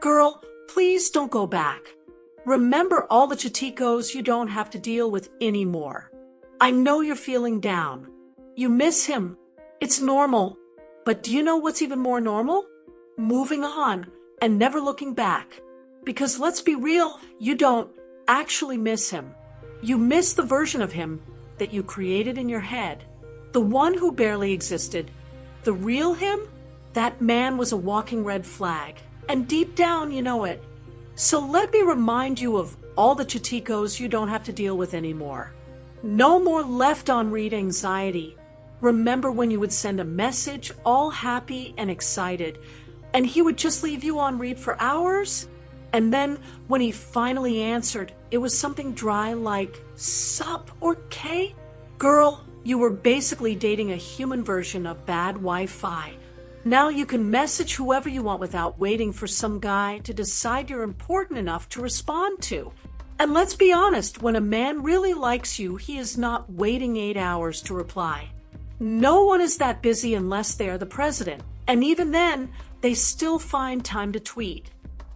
Girl, please don't go back. Remember all the Chiticos you don't have to deal with anymore. I know you're feeling down. You miss him. It's normal. But do you know what's even more normal? Moving on and never looking back. Because let's be real, you don't actually miss him. You miss the version of him that you created in your head. The one who barely existed. The real him? That man was a walking red flag. And deep down, you know it. So let me remind you of all the Chiticos you don't have to deal with anymore. No more left on read anxiety. Remember when you would send a message all happy and excited, and he would just leave you on read for hours? And then when he finally answered, it was something dry like, "Sup or K?" Girl, you were basically dating a human version of bad Wi-Fi. Now you can message whoever you want without waiting for some guy to decide you're important enough to respond to. And let's be honest, when a man really likes you, he is not waiting 8 hours to reply. No one is that busy unless they are the president. And even then, they still find time to tweet.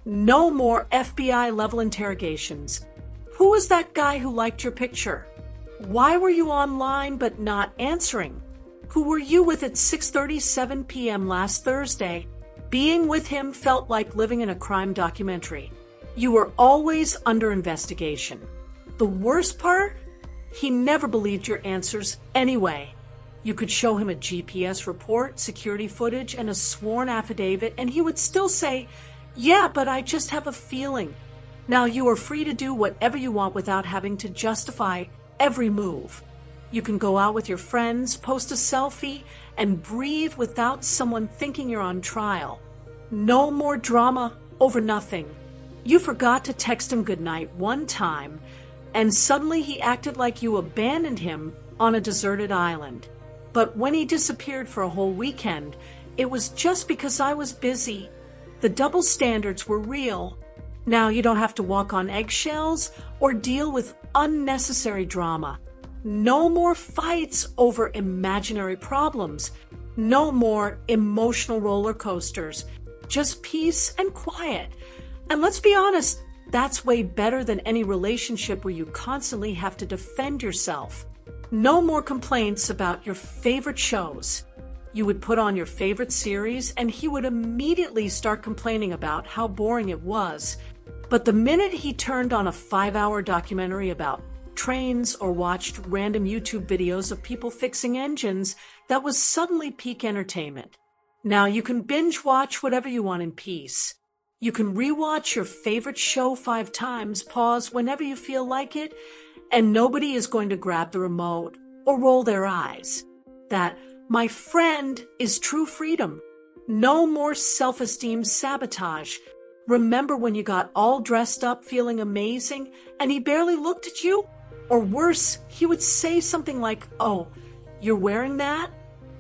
No more FBI-level interrogations. Who was that guy who liked your picture? Why were you online but not answering? Who were you with at 6:37 p.m. last Thursday? Being with him felt like living in a crime documentary. You were always under investigation. The worst part? He never believed your answers anyway. You could show him a GPS report, security footage, and a sworn affidavit, and he would still say, "Yeah, but I just have a feeling." Now you are free to do whatever you want without having to justify every move. You can go out with your friends, post a selfie, and breathe without someone thinking you're on trial. No more drama over nothing. You forgot to text him goodnight one time, and suddenly he acted like you abandoned him on a deserted island. But when he disappeared for a whole weekend, it was just because I was busy. The double standards were real. Now you don't have to walk on eggshells or deal with unnecessary drama. No more fights over imaginary problems. No more emotional roller coasters. Just peace and quiet. And let's be honest, that's way better than any relationship where you constantly have to defend yourself. No more complaints about your favorite shows. You would put on your favorite series and he would immediately start complaining about how boring it was. But the minute he turned on a 5-hour documentary about trains or watched random YouTube videos of people fixing engines, that was suddenly peak entertainment. Now you can binge watch whatever you want in peace. You can rewatch your favorite show 5 times, pause whenever you feel like it, and nobody is going to grab the remote or roll their eyes. That, my friend, is true freedom. No more self-esteem sabotage. Remember when you got all dressed up feeling amazing and he barely looked at you? Or worse, he would say something like, "Oh, you're wearing that?"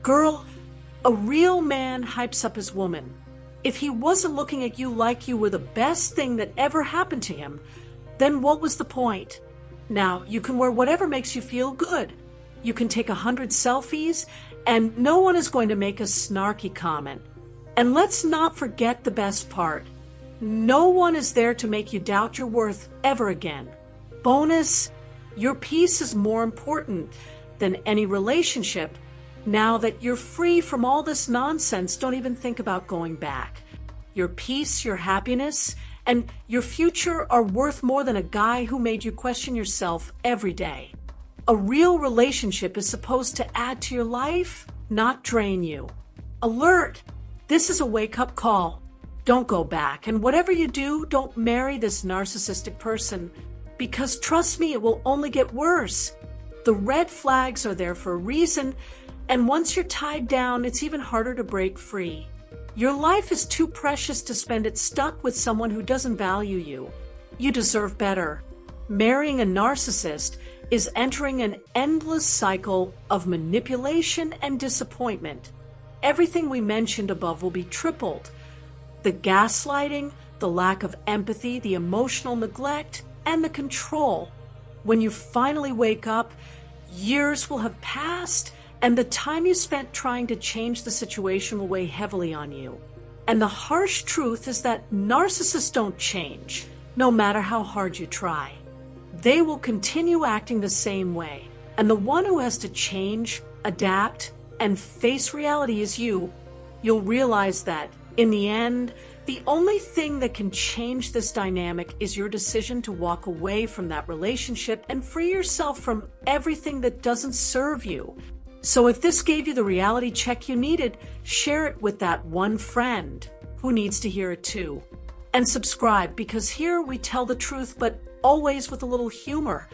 Girl, a real man hypes up his woman. If he wasn't looking at you like you were the best thing that ever happened to him, then what was the point? Now, you can wear whatever makes you feel good. You can take 100 selfies, and no one is going to make a snarky comment. And let's not forget the best part. No one is there to make you doubt your worth ever again. Bonus, your peace is more important than any relationship. Now that you're free from all this nonsense, don't even think about going back. Your peace, your happiness, and your future are worth more than a guy who made you question yourself every day. A real relationship is supposed to add to your life, not drain you. Alert! This is a wake-up call. Don't go back, and whatever you do, don't marry this narcissistic person. Because trust me, it will only get worse. The red flags are there for a reason, and once you're tied down, it's even harder to break free. Your life is too precious to spend it stuck with someone who doesn't value you. You deserve better. Marrying a narcissist is entering an endless cycle of manipulation and disappointment. Everything we mentioned above will be tripled. The gaslighting, the lack of empathy, the emotional neglect, and the control. When you finally wake up, years will have passed, and the time you spent trying to change the situation will weigh heavily on you. And the harsh truth is that narcissists don't change, no matter how hard you try. They will continue acting the same way. And the one who has to change, adapt, and face reality is you. You'll realize that, in the end, the only thing that can change this dynamic is your decision to walk away from that relationship and free yourself from everything that doesn't serve you. So if this gave you the reality check you needed, share it with that one friend who needs to hear it too. And subscribe, because here we tell the truth, but always with a little humor.